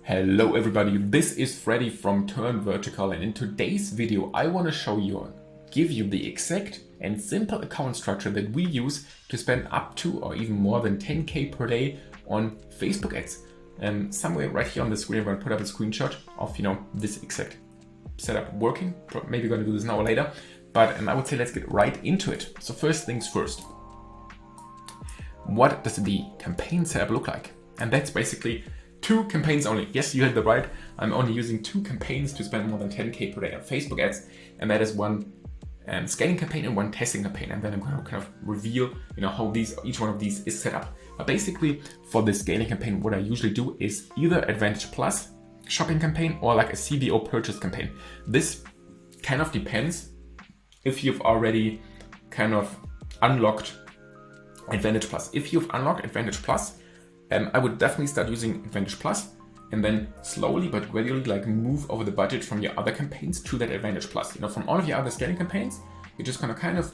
Hello everybody, this is Freddy from Turn Vertical, and in today's video I want to give you the exact and simple account structure that we use to spend up to or even more than 10k per day on Facebook ads. Somewhere right here on the screen I'm going to put up a screenshot of this exact setup working. Maybe going to do this now or later, but I would say let's get right into it. So first things first, what does the campaign setup look like? And that's basically 2 campaigns only. Yes, you had the right. I'm only using 2 campaigns to spend more than 10k per day on Facebook ads, and that is one scaling campaign and one testing campaign. And then I'm going to kind of reveal, how each one of these is set up. But basically, for the scaling campaign, what I usually do is either Advantage Plus shopping campaign or like a CBO purchase campaign. This kind of depends if you've already kind of unlocked Advantage Plus. If you've unlocked Advantage Plus, I would definitely start using Advantage Plus and then slowly but gradually move over the budget from your other campaigns to that Advantage Plus. From all of your other scaling campaigns, you're just gonna kind of,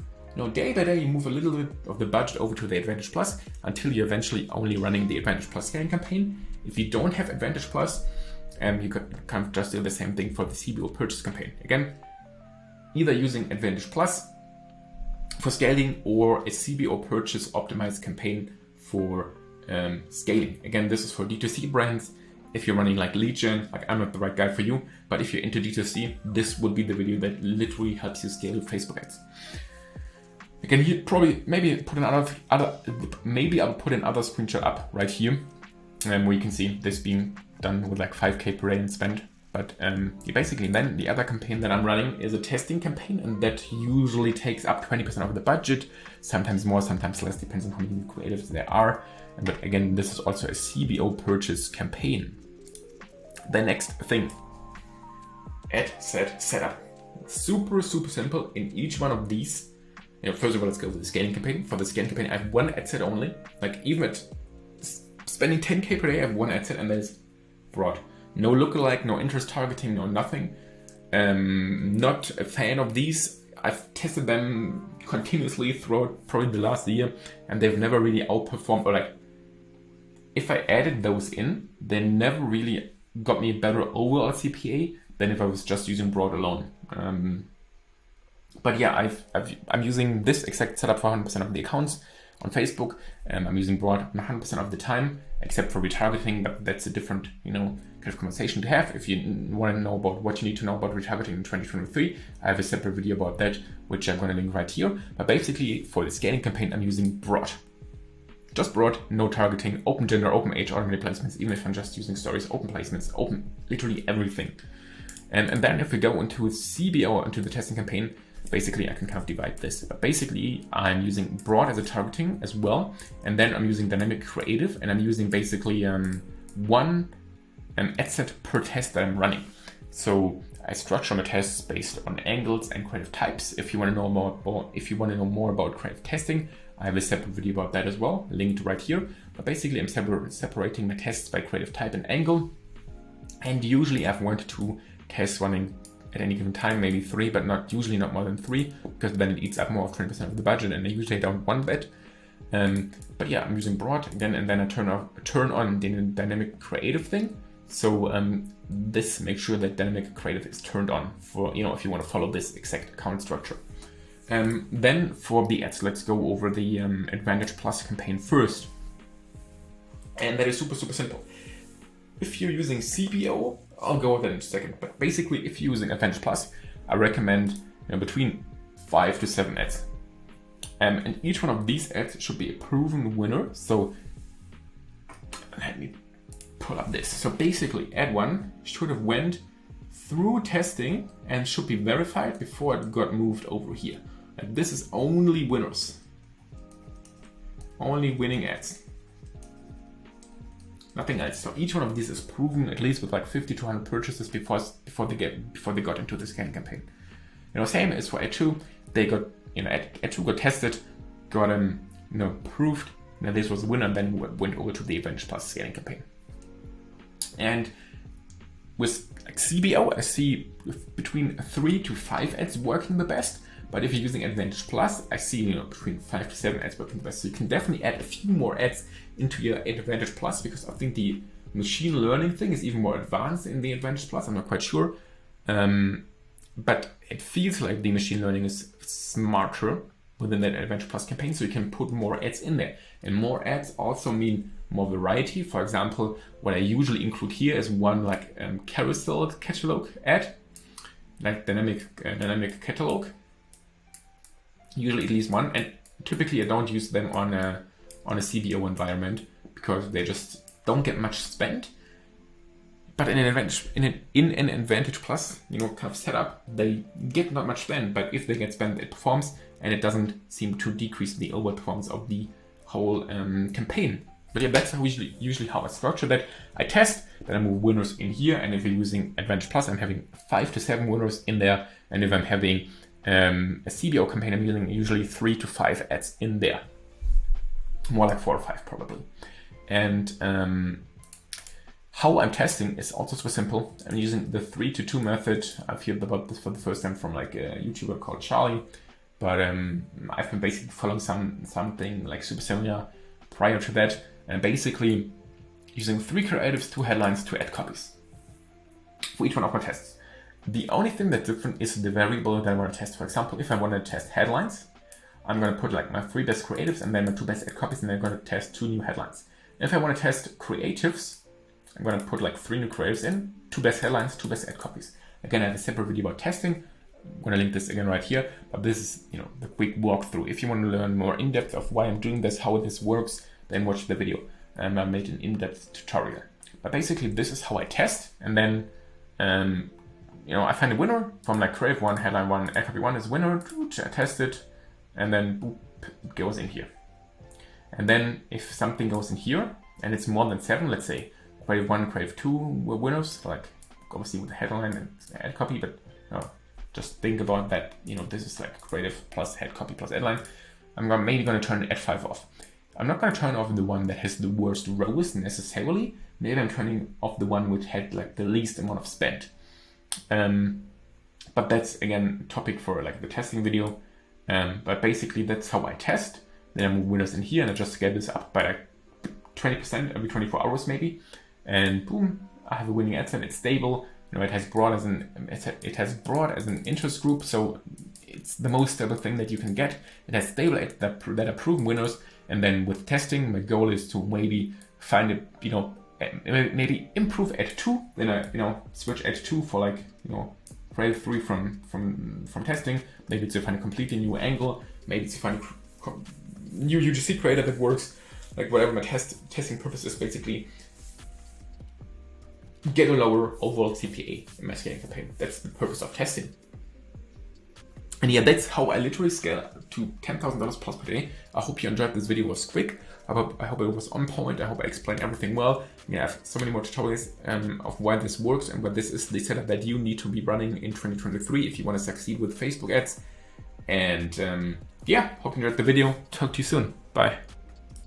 day by day, you move a little bit of the budget over to the Advantage Plus until you're eventually only running the Advantage Plus scaling campaign. If you don't have Advantage Plus, you could kind of just do the same thing for the CBO purchase campaign. Again, either using Advantage Plus for scaling or a CBO purchase optimized campaign for scaling. Again, this is for D2C brands. If you're running like lead gen, I'm not the right guy for you, but if you're into D2C, this would be the video that literally helps you scale with Facebook ads. Again, here maybe I'll put another screenshot up right here, where you can see this being done with 5k per day in spend. But basically then the other campaign that I'm running is a testing campaign, and that usually takes up 20% of the budget, sometimes more, sometimes less, depends on how many creatives there are. But again, this is also a CBO purchase campaign. The next thing, ad set setup. Super simple in each one of these. First of all, let's go to the scaling campaign. For the scaling campaign, I have one ad set only. Even at spending 10k per day, I have one ad set, and that is broad. No lookalike, no interest targeting, no nothing. Not a fan of these. I've tested them continuously throughout probably the last year, and they've never really outperformed, or if I added those in, they never really got me a better overall CPA than if I was just using broad alone. But yeah, I'm using this exact setup for 100% of the accounts on Facebook. I'm using broad 100% of the time, except for retargeting, but that's a different, kind of conversation to have. If you want to know about what you need to know about retargeting in 2023, I have a separate video about that, which I'm going to link right here. But basically, for the scaling campaign, I'm using broad. Just broad, no targeting, open gender, open age, automated placements, even if I'm just using stories, open placements, open literally everything. And then if we go into CBO, into the testing campaign, basically I can kind of divide this. But basically I'm using broad as a targeting as well. And then I'm using dynamic creative, and I'm using basically one ad set per test that I'm running. So I structure my tests based on angles and creative types. If you want to know more about creative testing, I have a separate video about that as well, linked right here. But basically I'm separating my tests by creative type and angle. And usually I have 1 to 2 tests running at any given time, maybe 3, but usually not more than 3, because then it eats up more of 20% of the budget, and I usually don't want that. But yeah, I'm using broad again, and then I turn on the dynamic creative thing. So this makes sure that dynamic creative is turned on for, if you want to follow this exact account structure. Then for the ads, let's go over the Advantage Plus campaign first. And that is super simple. If you're using CBO, I'll go over that in a second. But basically, if you're using Advantage Plus, I recommend between 5 to 7 ads. And each one of these ads should be a proven winner. So let me pull up this. So basically, ad 1 should have went through testing and should be verified before it got moved over here. And this is only winners. Only winning ads. Nothing else. So each one of these is proven at least with 50 to 100 purchases before they got into the scaling campaign. Same as for ad 2. They got, ad 2 got tested, got proved that this was a winner, and then went over to the Advantage Plus scaling campaign. And with CBO, I see between 3 to 5 ads working the best. But if you're using Advantage Plus, I see between 5 to 7 ads working the best. So you can definitely add a few more ads into your Advantage Plus, because I think the machine learning thing is even more advanced in the Advantage Plus. I'm not quite sure. But it feels like the machine learning is smarter within that Advantage Plus campaign, so you can put more ads in there. And more ads also mean more variety. For example, what I usually include here is one like carousel catalog ad, like dynamic catalog. Usually at least one, and typically I don't use them on a CBO environment because they just don't get much spent. But in an Advantage Plus, kind of setup, they get not much spent. But if they get spent, it performs, and it doesn't seem to decrease the overall performance of the whole campaign. But yeah, that's usually how I structure that. I test, then I move winners in here, and if you're using Advantage Plus, I'm having 5 to 7 winners in there, and if I'm having a CBO campaign, I'm using usually 3 to 5 ads in there. More like 4 or 5 probably. And how I'm testing is also super simple. I'm using the 3 to 2 method. I've heard about this for the first time from like a YouTuber called Charlie, but I've been basically following something like super similar prior to that, and basically using 3 creatives, 2 headlines, 2 ad copies for each one of my tests. The only thing that's different is the variable that I want to test. For example, if I want to test headlines, I'm going to put like my 3 best creatives and then my 2 best ad copies, and then I'm going to test 2 new headlines. If I want to test creatives, I'm going to put like 3 new creatives in, 2 best headlines, 2 best ad copies. Again, I have a separate video about testing. I'm going to link this again right here, but this is, the quick walkthrough. If you want to learn more in depth of why I'm doing this, how this works, then watch the video. I made an in-depth tutorial. But basically, this is how I test, and then, I find a winner from like creative 1, headline 1, ad copy 1 is winner. I test it, and then boop, it goes in here. And then if something goes in here and it's more than 7, let's say creative 1 and creative 2 were winners, like obviously with the headline and the ad copy, but just think about that, this is like creative plus head copy plus headline. I'm maybe going to turn ad 5 off. I'm not going to turn off the one that has the worst rows necessarily. Maybe I'm turning off the one which had like the least amount of spend. But that's again a topic for like the testing video. But basically that's how I test. Then I move winners in here and I just get this up by like 20% every 24 hours maybe. And boom, I have a winning ad set. It's stable. It has broad as an interest group, so it's the most stable thing that you can get. It has stable ads that are proven winners. And then with testing, my goal is to maybe find maybe improve ad 2. Then I switch ad 2 for like creative 3 from testing. Maybe to find a completely new angle. Maybe to find a new UGC creator that works. Like whatever my testing purpose is, basically get a lower overall CPA in my scaling campaign. That's the purpose of testing. And yeah, that's how I literally scale to $10,000 plus per day. I hope you enjoyed this video. It was quick. I hope it was on point. I hope I explained everything well. I have so many more tutorials of why this works and what this is the setup that you need to be running in 2023 if you want to succeed with Facebook ads. And hope you enjoyed the video. Talk to you soon. Bye.